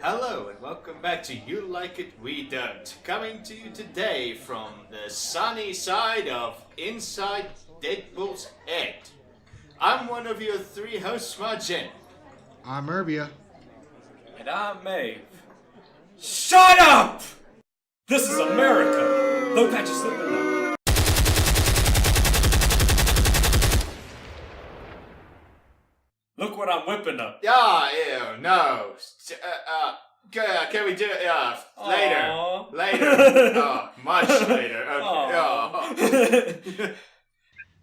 Hello and welcome back to You Like It, We Don't. Coming to you today from the sunny side of inside Deadpool's head. I'm one of your three hosts, Margin. I'm Urbia. And I'm Maeve. Shut up! This is America! Don't catch you slipping now. Look what I'm whipping up. Ew, no. Can we do it? Later. Aww. Later. Much later. Okay.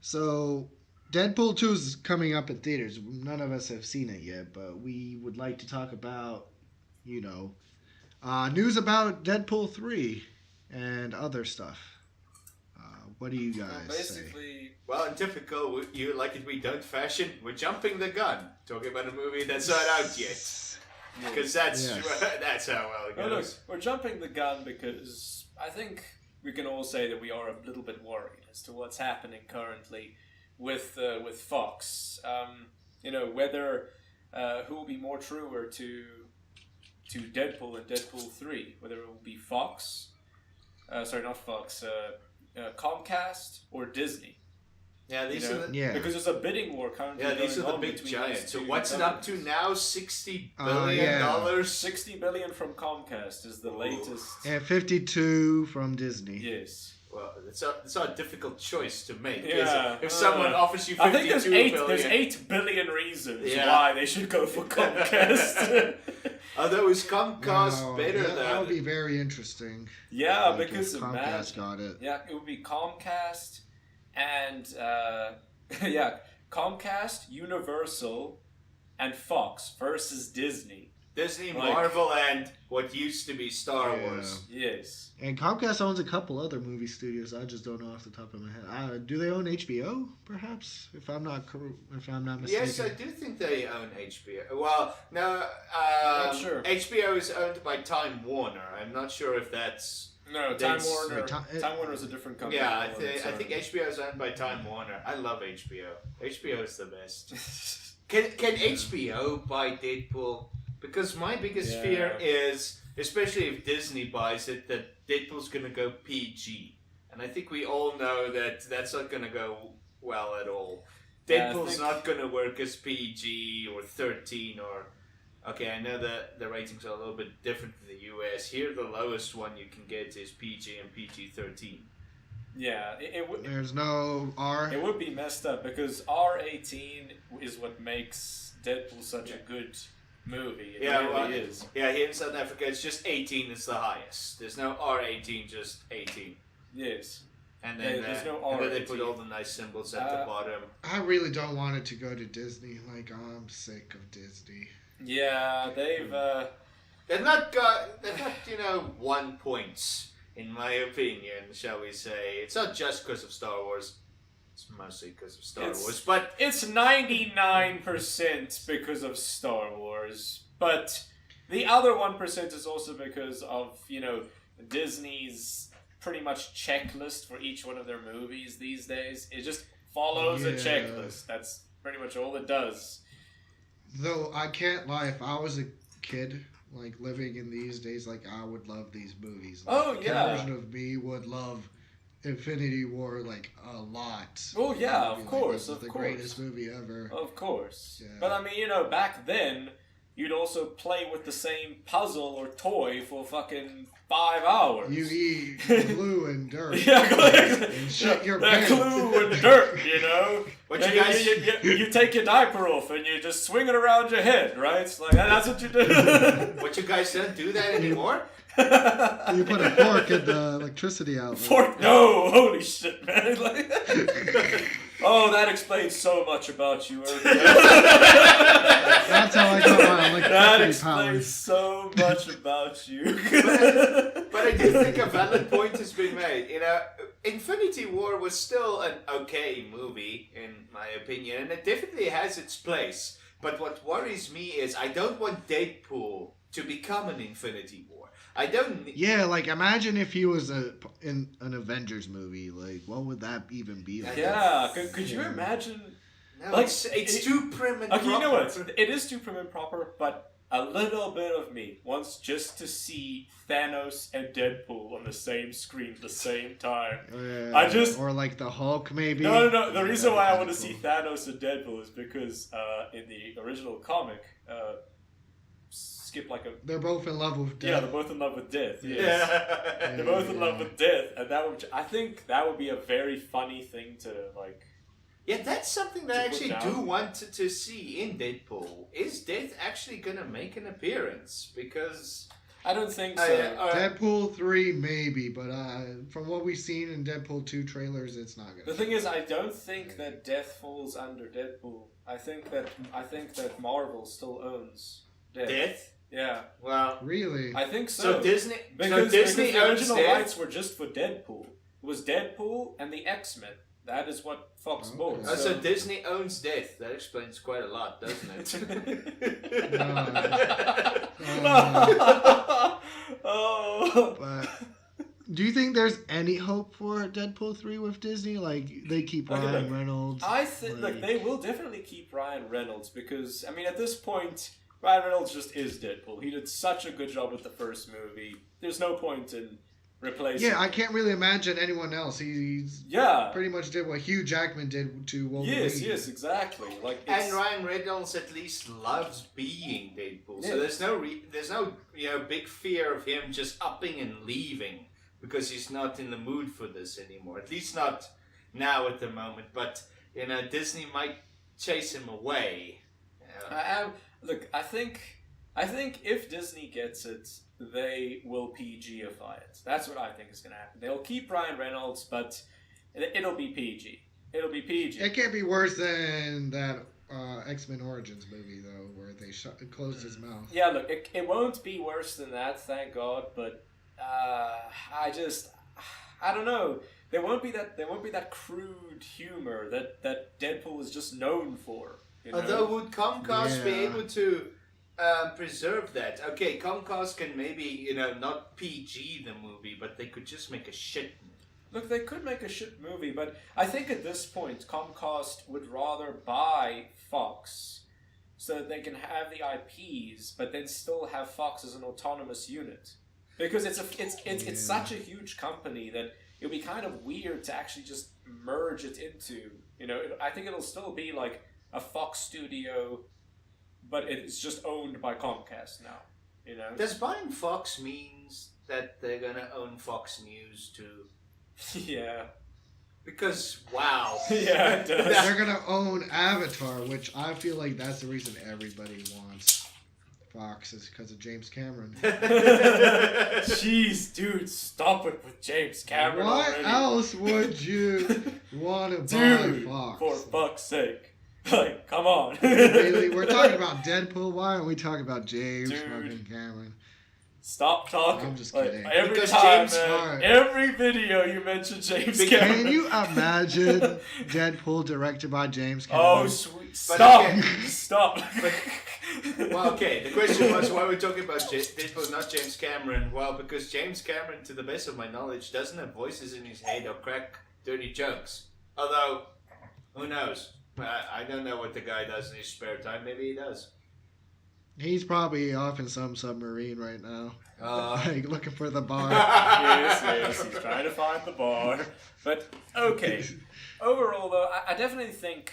So, Deadpool 2 is coming up in theaters. None of us have seen it yet, but we would like to talk about, news about Deadpool 3 and other stuff. What do you guys say? Well, in typical You Like It, We Don't fashion, we're jumping the gun. Talking about a movie that's not out yet. Because that's how well it goes. Look, we're jumping the gun because I think we can all say that we are a little bit worried as to what's happening currently with Fox. Whether who will be more truer to Deadpool and Deadpool 3, whether it will be Fox, Comcast or Disney. Yeah, because there's a bidding war currently. Yeah, these are the big giants. So what's it up to now? $60 billion. $60 billion from Comcast is the latest. And 52 from Disney. Yes. Well, it's a difficult choice to make. Yeah. If someone offers you 52 billion, there's 8 billion reasons why they should go for Comcast. Although is Comcast better than that would be very interesting. Yeah, because Comcast got it. Yeah, it would be Comcast and Comcast, Universal, and Fox versus Disney. Disney, Marvel, and what used to be Star Wars. Yes. And Comcast owns a couple other movie studios. I just don't know off the top of my head. Do they own HBO? Perhaps, if I'm not mistaken. Yes, I do think they own HBO. Well, no, not sure. HBO is owned by Time Warner. I'm not sure if that's. No, Time Warner. Time Warner is a different company. Yeah, I think HBO is owned by Time Warner. I love HBO. HBO is the best. Can HBO buy Deadpool? Because my biggest fear is, especially if Disney buys it, that Deadpool's going to go PG. And I think we all know that that's not going to go well at all. Deadpool's not going to work as PG or 13 or... Okay, I know that the ratings are a little bit different in the US. Here, the lowest one you can get is PG and PG-13. Yeah, there's no R. It would be messed up because R18 is what makes Deadpool such a good movie. It really is. Yeah, here in South Africa, it's just 18 is the highest. There's no R18, just 18. Yes. And then, there's no R18. And then they put all the nice symbols at the bottom. I really don't want it to go to Disney. I'm sick of Disney. Yeah, they've... They've not, 1 points, in my opinion, shall we say. It's not just because of Star Wars. It's mostly because of Star Wars, but... It's 99% because of Star Wars, but the other 1% is also because of, Disney's pretty much checklist for each one of their movies these days. It just follows a checklist. That's pretty much all it does. Though, I can't lie, if I was a kid, living in these days, I would love these movies. A version of me would love... Infinity War a lot. Oh yeah, of course, this is the greatest movie ever. Of course. Yeah. But back then you'd also play with the same puzzle or toy for fucking 5 hours. You eat glue and dirt. And shit your pants. Glue and dirt, What you guys... you take your diaper off and you just swing it around your head, right? It's that's what you do. What you guys don't do that anymore? You put a fork in the electricity outlet. Fork? No! Holy shit, man! Oh, that explains so much about you. That's how I got my electricity That explains powers. so much about you. But I do think a valid point has been made. Infinity War was still an okay movie, in my opinion, and it definitely has its place. But what worries me is I don't want Deadpool to become an Infinity War. I don't... Yeah, imagine if he was in an Avengers movie. What would that even be like? Yeah, could you imagine... No, it's too prim and proper. Okay, you know what? It is too prim and proper, but a little bit of me wants just to see Thanos and Deadpool on the same screen at the same time. Or like the Hulk, maybe. No. The reason why I want to see Thanos and Deadpool is because in the original comic, They're both in love with death. Yeah, they're both in love with death. Yes. They're both in love with death, and I think that would be a very funny thing to like. Yeah, that's something that I actually do want to see in Deadpool. Is Death actually gonna make an appearance? Because I don't think so. Deadpool 3 maybe, but from what we've seen in Deadpool 2 trailers, it's not gonna. The thing is, I don't think that Death falls under Deadpool. I think that Marvel still owns Death. Yeah. Well, really? I think so. So Disney because Disney the owns original Death? rights were just for Deadpool. It was Deadpool and the X-Men. That is what Fox bought. Oh, so Disney owns Death. That explains quite a lot, doesn't it? But do you think there's any hope for Deadpool 3 with Disney? Like, they keep Ryan Reynolds? I think they will definitely keep Ryan Reynolds because, I mean, at this point, Ryan Reynolds just is Deadpool. He did such a good job with the first movie. There's no point in replacing him. I can't really imagine anyone else. He's pretty much did what Hugh Jackman did to Wolverine. Yes, exactly. And Ryan Reynolds at least loves being Deadpool, so there's no big fear of him just upping and leaving because he's not in the mood for this anymore. At least not now at the moment. But Disney might chase him away. Look, I think if Disney gets it, they will PG-ify it. That's what I think is going to happen. They'll keep Ryan Reynolds, but it'll be PG. It'll be PG. It can't be worse than that X-Men Origins movie, though, where they closed his mouth. Yeah, look, it won't be worse than that, thank God. But I don't know. There won't be that crude humor that Deadpool is just known for. Although would Comcast be able to preserve that? Okay, Comcast can maybe not PG the movie, but they could just make a shit movie. Look, they could make a shit movie, but I think at this point Comcast would rather buy Fox so that they can have the IPs, but then still have Fox as an autonomous unit. Because it's such a huge company that it would be kind of weird to actually just merge it into. I think it'll still be like a Fox studio, but it's just owned by Comcast now. Does buying Fox means that they're gonna own Fox News too? Yeah. Because wow. Yeah, it does. They're gonna own Avatar, which I feel like that's the reason everybody wants Fox, is because of James Cameron. Jeez, dude, stop it with James Cameron. What already. else would you want to buy Fox? For fuck's sake. Like, come on. Really? We're talking about Deadpool. Why aren't we talking about James fucking Cameron? Stop talking. I'm just kidding. Every because time, James, man, every video you mention James Cameron. Can you imagine Deadpool directed by James Cameron? Oh, sweet. Stop. Stop. Well, okay, the question was why we're talking about Deadpool, not James Cameron. Well, because James Cameron, to the best of my knowledge, doesn't have voices in his head or crack dirty jokes. Although, who knows? I don't know what the guy does in his spare time. Maybe he does. He's probably off in some submarine right now. Like looking for the bar. Yes, he's trying to find the bar. But, okay. Overall, though, I definitely think,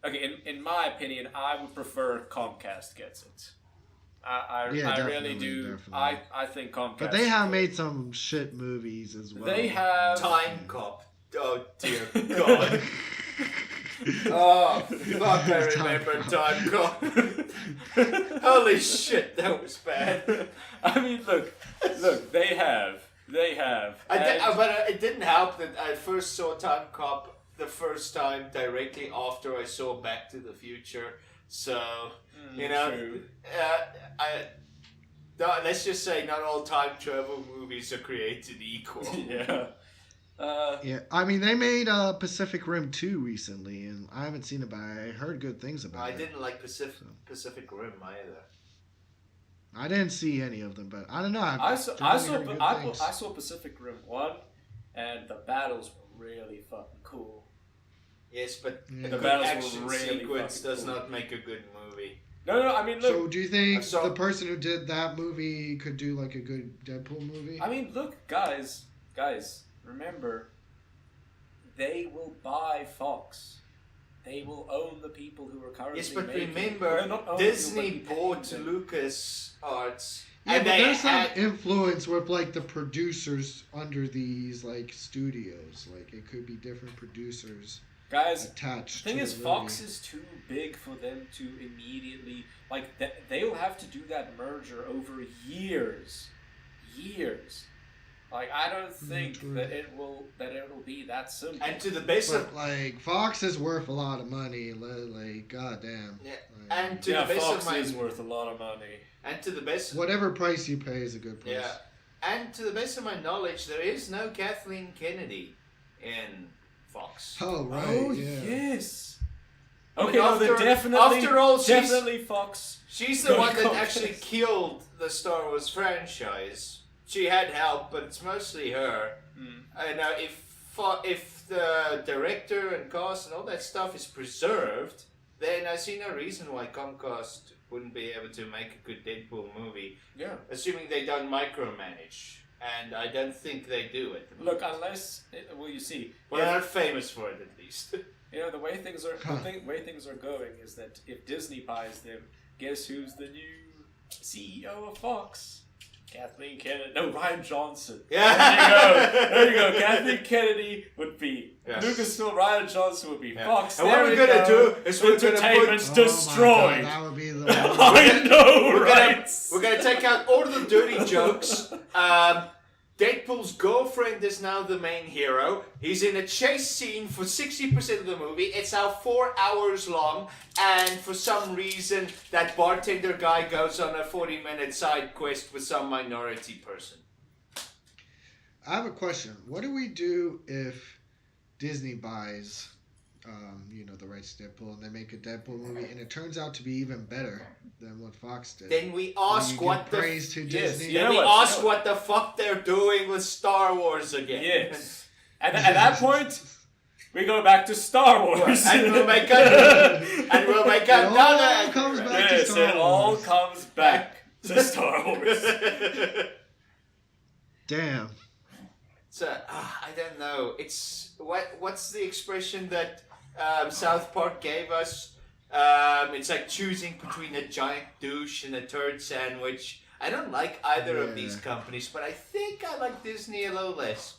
okay, in my opinion, I would prefer Comcast gets it. I really do. Definitely. I think Comcast. But they have made some shit movies as well. They have. Time Cop. Oh, dear God. Oh, fuck, I remember Time Cop. Holy shit, that was bad. I mean, look, they have. But it didn't help that I first saw Time Cop the first time directly after I saw Back to the Future. So, true. Let's just say not all time travel movies are created equal. Yeah. Yeah, I mean, they made Pacific Rim 2 recently, and I haven't seen it, but I heard good things about it. I didn't like Pacific Rim either. I didn't see any of them, but I don't know. I saw Pacific Rim 1, and the battles were really fucking cool. Yes, but The a good battles action were really sequence fucking does cool. not make a good movie. No, I mean, look. So do you think the person who did that movie could do like a good Deadpool movie? I mean, look, guys, remember, they will buy Fox. They will own the people who are currently Yes, but making. remember, Disney bought Lucas Arts. Yeah, and but they there's some had... influence with like the producers under these like studios. Like it could be different producers. Guys, attached. The thing is, the Fox is too big for them to immediately like. They'll have to do that merger over years. Like I don't think that it will be that simple. And to the base of like Fox is worth a lot of money. Like goddamn. Yeah. Like, And to the base Fox of my is worth a lot of money. And to the best whatever price you pay is a good price. Yeah. And to the best of my knowledge, there is no Kathleen Kennedy in Fox. Oh right. Oh yeah. yes. I mean, Okay, no, they're definitely Fox. She's the one that actually killed the Star Wars franchise. She had help, but it's mostly her. And if the director and cast and all that stuff is preserved, then I see no reason why Comcast wouldn't be able to make a good Deadpool movie. Yeah. Assuming they don't micromanage. And I don't think they do it. Look, unless you see. Well, they're not famous for it, at least. You know, the way things are going is that if Disney buys them, guess who's the new CEO of Fox? Kathleen Kennedy. No, Ryan Johnson. Yeah. There you go. Kathleen Kennedy would be Lucasfilm. Ryan Johnson would be Fox. And what we're gonna do is we're gonna put destroyed. God, that would be the I know, right? We're gonna take out all the dirty jokes. Deadpool's girlfriend is now the main hero. He's in a chase scene for 60% of the movie. It's now 4 hours long, and for some reason, that bartender guy goes on a 40-minute side quest with some minority person. I have a question. What do we do if Disney buys, the rights to Deadpool, and they make a Deadpool movie, and it turns out to be even better than what Fox did? Then we ask what the praise to Disney. Then we ask what the fuck they're doing with Star Wars again. Yes. And at that point, we go back to Star Wars, and we'll make another. It all comes back to Star Wars. It all comes back to Star Wars. Damn. So I don't know. It's what's the expression that South Park gave us? It's like choosing between a giant douche and a turd sandwich. I don't like either of these companies, but I think I like Disney a little less.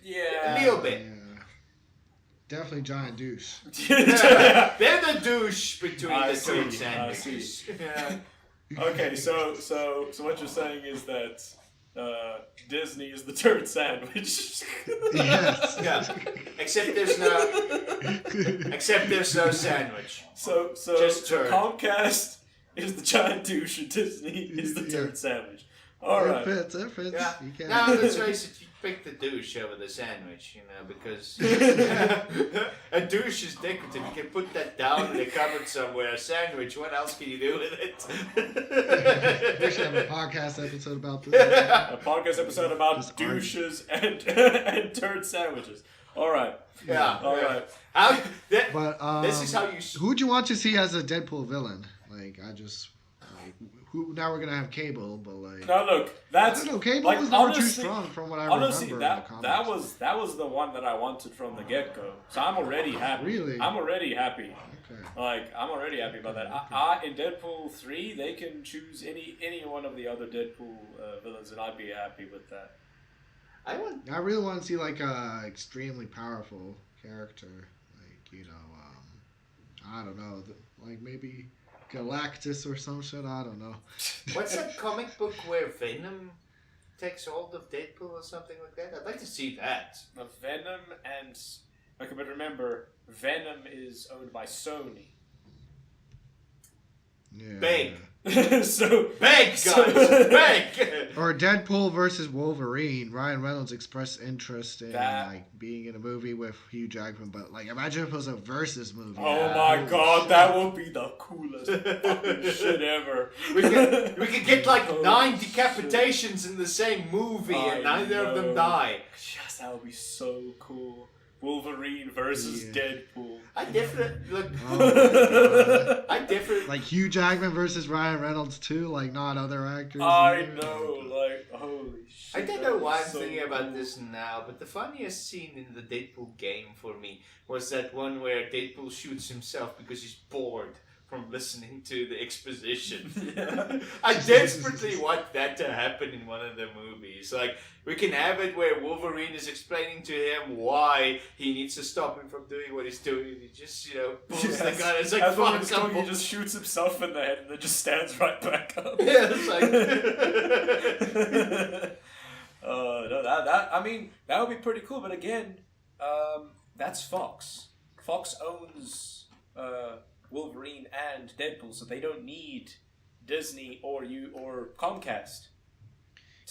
Yeah, a little bit. Yeah. Definitely giant douche. They're the douche between the turd sandwiches. Yeah. Okay, so what you're saying is that Disney is the turd sandwich. Yes. Yeah. Except there's no sandwich. So just turd. Comcast is the giant douche and Disney is the turd sandwich. All right. It fits. Yeah. You can't. Now let's face it, you pick the douche over the sandwich, because a douche is decorative. You can put that down in a cupboard somewhere. A sandwich, what else can you do with it? We should have a podcast episode about this. A podcast episode about douches and turd sandwiches. All right. Yeah. All right. But this is how you. Who'd you want to see as a Deadpool villain? Who? Now we're gonna have Cable, but now look, that's I don't know. Cable like, was never honestly, too strong from what I honestly, remember. that was the one that I wanted from the get go. So I'm already happy. Really? I'm already happy. Okay. Like I'm already happy about that. I in Deadpool 3, they can choose any one of the other Deadpool villains, and I'd be happy with that. I really want to see like a extremely powerful character, like I don't know, like maybe Galactus or some shit. I don't know. What's that comic book where Venom takes hold of Deadpool or something like that? I'd like to see that. Venom and okay, but remember, Venom is owned by Sony. Yeah. Big. So big guys, big. Or Deadpool versus Wolverine. Ryan Reynolds expressed interest in being in a movie with Hugh Jackman, but imagine if it was a versus movie. Oh my god, that would be the coolest fucking shit ever. We could get 9 decapitations in the same movie, and neither of them die. Yes, that would be so cool. Wolverine versus Deadpool. I definitely look. Oh I definitely like Hugh Jackman versus Ryan Reynolds too, like not other actors. I know, like, holy shit. I don't know why I'm so thinking about cool. this now, but the funniest scene in the Deadpool game for me was that one where Deadpool shoots himself because he's bored from listening to the exposition. Yeah. I desperately want that to happen in one of the movies. Like, we can have it where Wolverine is explaining to him why he needs to stop him from doing what he's doing. He just, pulls the gun. It's like, As fuck, Wolverine's talking, he just shoots himself in the head and then just stands right back up. Yeah, it's like... No, that would be pretty cool. But again, that's Fox. Fox owns Wolverine and Deadpool, so they don't need Disney or Comcast.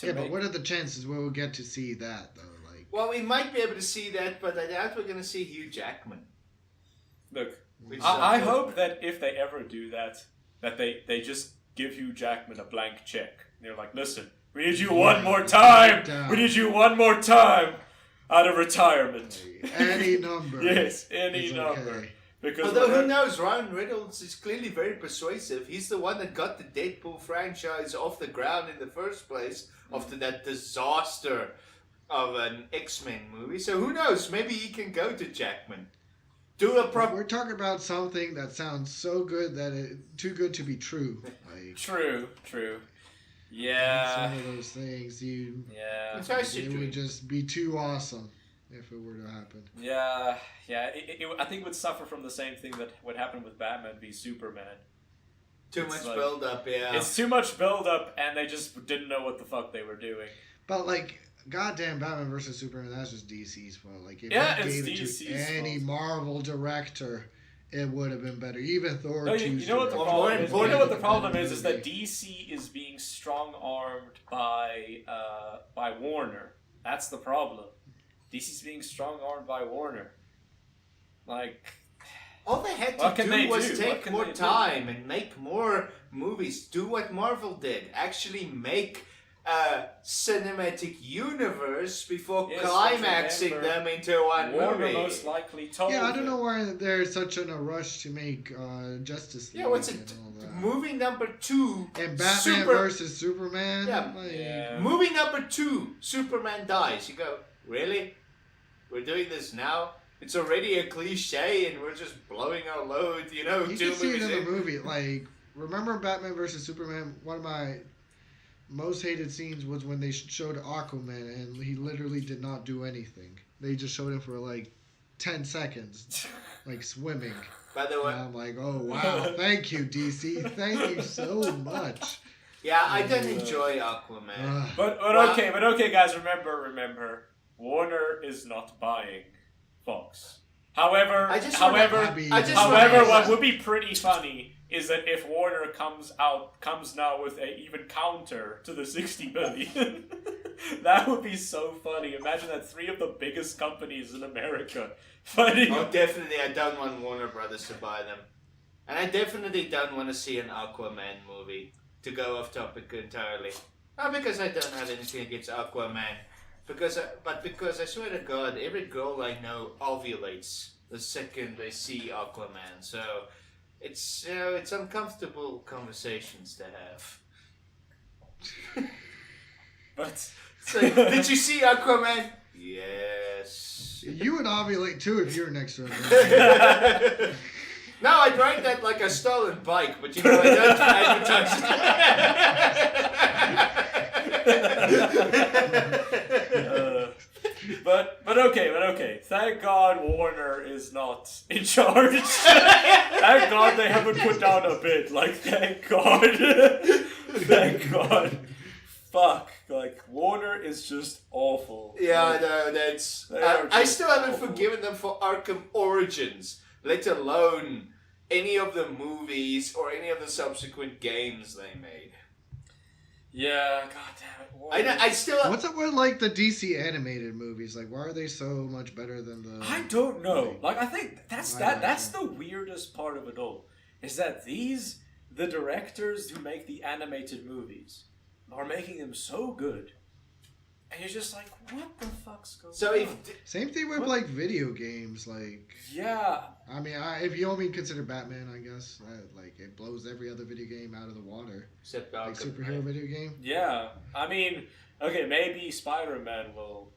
But what are the chances we'll get to see that though? Like, Well, we might be able to see that, but I doubt we're going to see Hugh Jackman. Look, Which I is hope that if they ever do that they just give Hugh Jackman a blank check. They're like, listen, we need you one more time. We need you one more time out of retirement. any number. Yes, any is number. okay. Because Although, who knows, Ryan Reynolds is clearly very persuasive. He's the one that got the Deadpool franchise off the ground in the first place after that disaster of an X-Men movie. So who knows, maybe he can go to Jackman. Do a proper... We're talking about something that sounds so good that too good to be true. Like, True. it's Yeah. one of those things Yeah. It's actually it true. would just be too awesome if it were to happen. Yeah. I think it would suffer from the same thing that would happen with Batman v Superman. Too It's much like- build-up, yeah. It's too much build-up, and they just didn't know what the fuck they were doing. But like, goddamn, Batman versus Superman, that's just DC's fault. Like, if Yeah, you it's gave it DC's to any fault. Marvel director, it would have been better. Even Thor. No, 2's you know what the director Well, problem more is? You important know what the than problem that is that movie. DC is being strong-armed by Warner. That's the problem. DC's being strong-armed by Warner. Like, All they had What to can they do was do? What take can more they do? time and make more movies. Do what Marvel did. Actually make a cinematic universe before Yes, climaxing remember, them into one Warner movie. most likely told Yeah, I don't them. know why they're such in a rush to make Justice League. Yeah, what's and it? all that. Movie number 2. And Batman versus Superman. Yeah. Like, Yeah. Movie number 2. Superman dies. You go, really? We're doing this now? It's already a cliche, and we're just blowing our load. You 2 can see it movies in the in. movie. Like, remember Batman versus Superman? One of my most hated scenes was when they showed Aquaman, and he literally did not do anything. They just showed him for like 10 seconds, like swimming. By the And way, I'm like, oh wow, thank you, DC, thank you so much. yeah, I don't enjoy Aquaman. Ugh. But Well- okay, guys, remember, Warner is not buying Fox. However, I just however, wanna- what would be pretty funny is that if Warner comes now with a even counter to the 60 billion, that would be so funny. Imagine that 3 of the biggest companies in America fighting. Oh, definitely, I don't want Warner Brothers to buy them. And I definitely don't want to see an Aquaman movie, to go off topic entirely. Not because I don't have anything against Aquaman, because I swear to God, every girl I know ovulates the second they see Aquaman. So it's uncomfortable conversations to have. But It's like, did you see Aquaman? Yes. You would ovulate too if you were next to him. No, I'd ride that like a stolen bike, but I don't advertise it. But okay. Thank God Warner is not in charge. Thank God they haven't put down a bid. Like, thank God. Thank God. Fuck. Like, Warner is just awful. Yeah, Like, no, that's... They are I just still haven't awful. forgiven them for Arkham Origins, let alone any of the movies or any of the subsequent games they made. Yeah, god damn it. Warner. I still... What's up with like the DC animated movies? Like, why are they so much better than the? I don't know. Like, I think that's Live the weirdest part of it all. Is that the directors who make the animated movies are making them so good And you're just like, what the fuck's going So on? if Same thing with like video games. Like, yeah, I mean, if you only consider Batman, I guess like it blows every other video game out of the water. except Like superhero video game. yeah. I mean, okay, maybe Spider-Man will,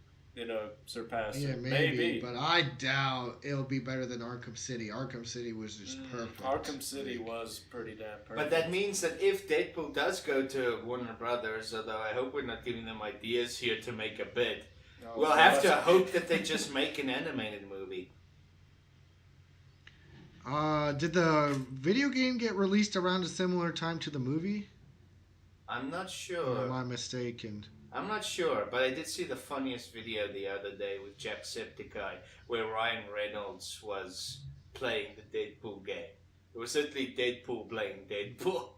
surpass Yeah, it. maybe, but I doubt it'll be better than Arkham City. Arkham City was just perfect. Arkham City was pretty damn perfect. But that means that if Deadpool does go to Warner Brothers, although I hope we're not giving them ideas here to make a bid, we'll have to hope that they just make an animated movie. Did the video game get released around a similar time to the movie? I'm not Or sure. am I mistaken? I'm not sure, but I did see the funniest video the other day with Jacksepticeye, where Ryan Reynolds was playing the Deadpool game. It was certainly Deadpool playing Deadpool.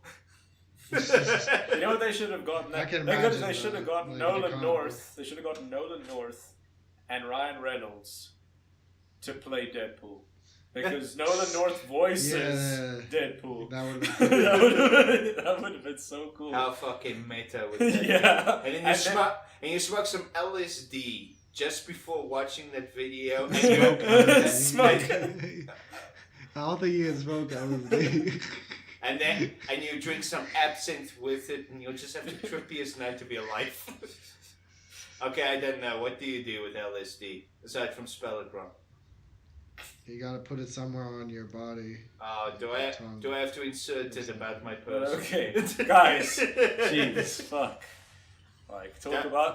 You know what they should have gotten? I can They imagine should have that, gotten like, Nolan the North. They should have gotten Nolan North and Ryan Reynolds to play Deadpool. Because Nolan North voices Yeah. Deadpool. That would that would have been so cool. How fucking meta would that be? Yeah. And then you smoke some LSD just before watching that video. And Smoke. I don't think you can smoke LSD. and you drink some absinthe with it, and you'll just have the trippiest night to be alive. Okay, I don't know. What do you do with LSD aside from spell it wrong? You gotta put it somewhere on your body. Do I have to insert it about my person? Okay, guys. Jeez, fuck. Like,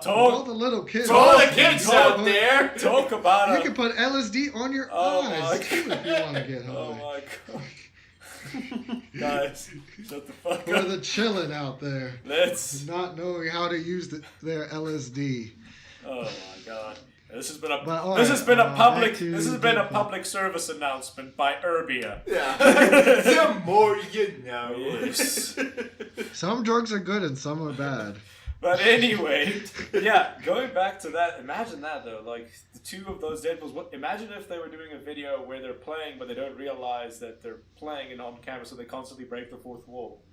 All the little kids. To all the kids out there. Talk about You can put LSD on your eyes too if you want to get high. Oh my god. Guys, shut the fuck For up. the chillin' out there, Let's. not knowing how to use their LSD. Oh my god. This has been a But, this has been a public back to this has been a Deadpool. public service announcement by Urbia. Yeah. The more you know. Yes. Some drugs are good and some are bad. But anyway, yeah, going back to that, imagine that though, like the two of those Deadpools. Imagine if they were doing a video where they're playing, but they don't realize that they're playing and on camera, so they constantly break the fourth wall.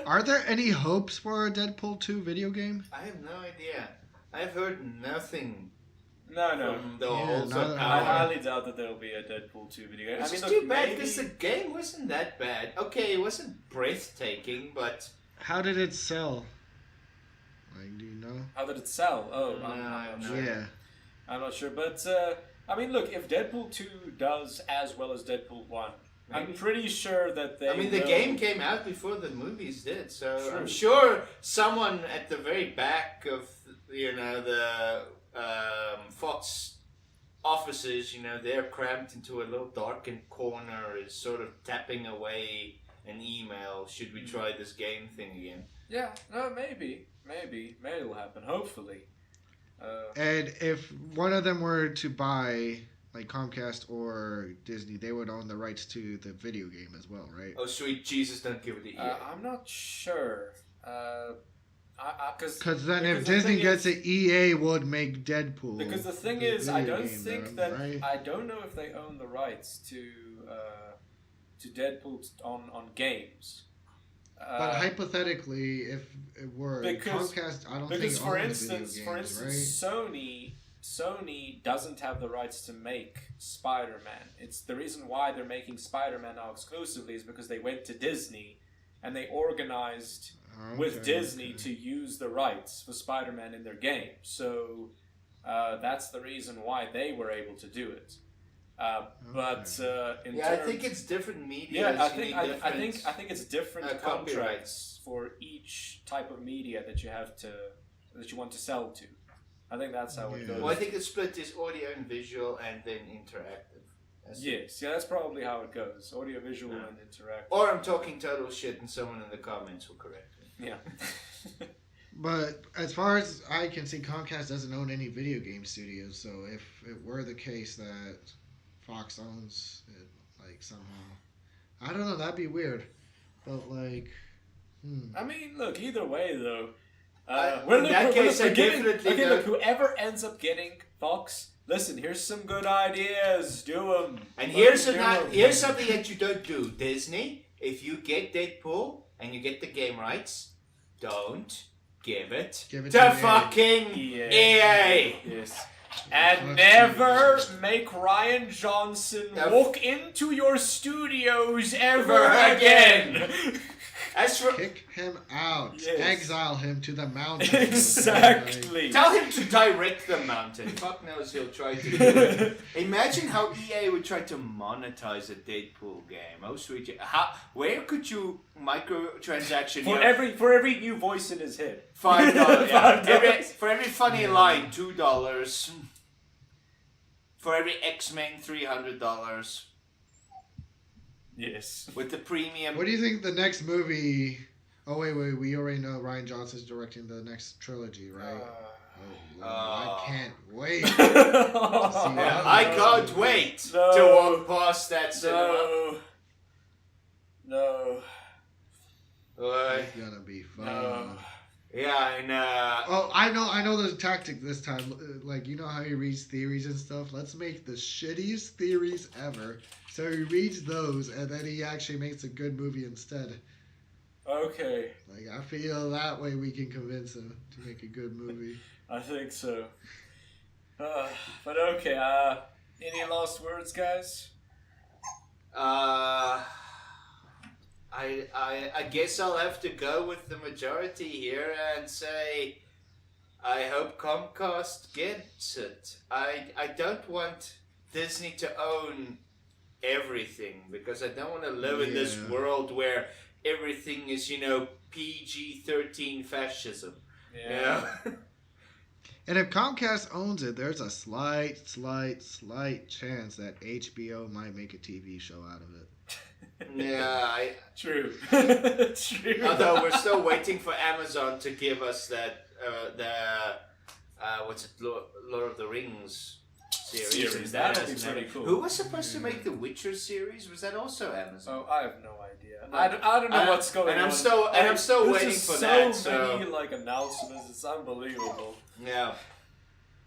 Are there any hopes for a Deadpool 2 video game? I have no idea. I've heard nothing No. from the Yeah, halls no, of no. I power. highly doubt that there will be a Deadpool 2 video game. It's I mean, just look, too bad maybe- because the game wasn't that bad. Okay, it wasn't breathtaking, but How did it sell? Like, do you know? How did it sell? Oh, No, I'm not no. sure. Yeah. I'm not sure, but I mean, look, if Deadpool 2 does as well as Deadpool 1, I'm Maybe. pretty sure that they. I mean the will- game came out before the movies did, so True. I'm sure someone at the very back of the Fox offices, they're cramped into a little darkened corner, is sort of tapping away an email. Should we try this game thing again? Yeah, no, maybe it'll happen. Hopefully. And if one of them were to buy, like Comcast or Disney, they would own the rights to the video game as well, right? Oh sweet Jesus, don't give it to EA. I'm not sure. Because then if because the Disney thing gets is- it, EA would make Deadpool. Because the thing the is, I video don't game think then, that right? I don't know if they own the rights to Deadpool on games. But hypothetically, if it were because- Comcast, I don't Because think for owns instance, video games, Sony doesn't have the rights to make Spider-Man. It's the reason why they're making Spider-Man now exclusively is because they went to Disney and they organized right? with Okay, Disney okay. to use the rights for Spider-Man in their game. So that's the reason why they were able to do it. But in Yeah, I terms, think it's different media. yeah, I so you think need I think different- it's different copyrights. contracts for each type of media that you want to sell to. I think that's how it Yeah. goes. Well, I think the split is audio and visual, and then interactive. Yes, yeah, that's probably how it goes. Audio, visual, Yeah. and interactive. Or I'm talking total shit, and someone in the comments will correct me. Yeah. But as far as I can see, Comcast doesn't own any video game studios. So if it were the case that Fox owns it, like somehow, I don't know, that'd be weird. But like, I mean, look, either way, though. In that case, I definitely okay, go- look, whoever ends up getting Fox, listen, here's some good ideas. Do them. And here's something that you don't do, Disney. If you get Deadpool and you get the game rights, don't Give it Give it to to fucking EA. Yes. And never make Ryan Johnson walk into your studios ever again. As for Kick him out. Yes. Exile him to the mountains. Exactly. tell him to direct the mountain. Fuck knows he'll try to do it. Imagine how EA would try to monetize a Deadpool game. Oh sweet. Where could you microtransaction for every new voice in his head? $5. Yeah. $5. For every funny line, $2. For every X-Men, $300. Yes. With the premium. What do you think the next movie... Oh, wait. We already know Ryan Johnson's directing the next trilogy, right? I can't wait to see that. I can't wait to walk past that cinema. No. It's gonna be fun. No. Yeah, and Oh, I know the tactic this time. Like, you know how he reads theories and stuff? Let's make the shittiest theories ever. So he reads those, and then he actually makes a good movie instead. Okay. Like, I feel that way we can convince him to make a good movie. I think so. But okay, any last words, guys? I guess I'll have to go with the majority here and say I hope Comcast gets it. I don't want Disney to own everything because I don't want to live in this world where everything is, PG-13 fascism. Yeah. And if Comcast owns it, there's a slight chance that HBO might make a TV show out of it. Yeah, True. True. Although we're still waiting for Amazon to give us that Lord of the Rings series. That'll be pretty cool. Who was supposed to make the Witcher series? Was that also Amazon? Oh, I have no idea. I don't know what's going on. I'm still waiting for that. So many announcements. It's unbelievable. Yeah.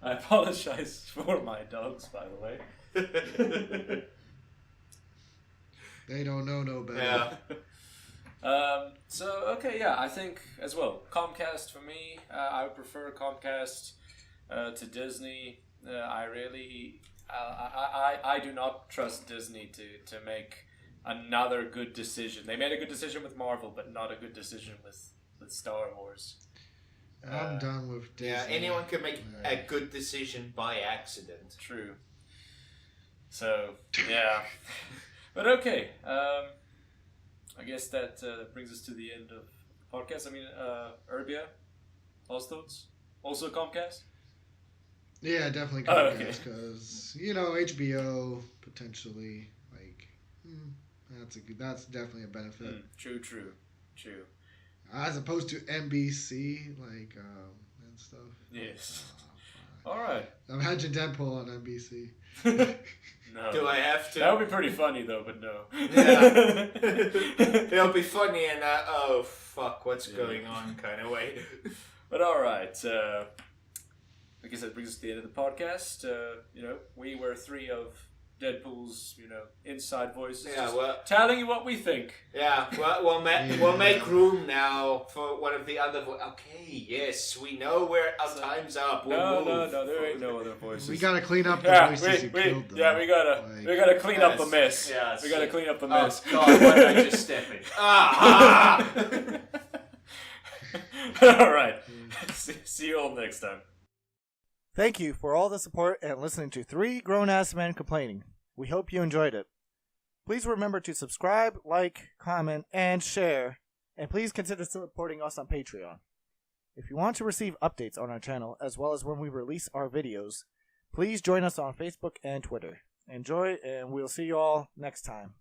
I apologize for my dogs, by the way. They don't know no better. Yeah. I think as well. Comcast for me. I would prefer Comcast to Disney. I do not trust Disney to make another good decision. They made a good decision with Marvel, but not a good decision with Star Wars. I'm done with Disney. Yeah, anyone can make a good decision by accident. True. So, yeah. But okay. I guess that brings us to the end of the podcast. I mean, Urbia, last thoughts? Also Comcast? Yeah, definitely Comcast because HBO potentially that's definitely a benefit. True. As opposed to NBC and stuff. Yes. All right. Imagine Deadpool on NBC. No. Do I have to? That would be pretty funny though, but no. Yeah. It'll be funny and oh fuck, what's going on kind of way. But all right. I guess that brings us to the end of the podcast. We were three of Deadpool's, inside voices. Yeah, well, telling you what we think. Yeah, well, we'll make room now for one of the other voices. Okay, yes, we know where our time's up. No, there ain't no other voices. We gotta clean up the voices you killed, though. Yeah, we gotta clean up the mess. Yes. We gotta clean up the mess. Oh God, why did I just step in? All right. See you all next time. Thank you for all the support and listening to 3 grown-ass men complaining. We hope you enjoyed it. Please remember to subscribe, like, comment, and share. And please consider supporting us on Patreon. If you want to receive updates on our channel, as well as when we release our videos, please join us on Facebook and Twitter. Enjoy, and we'll see you all next time.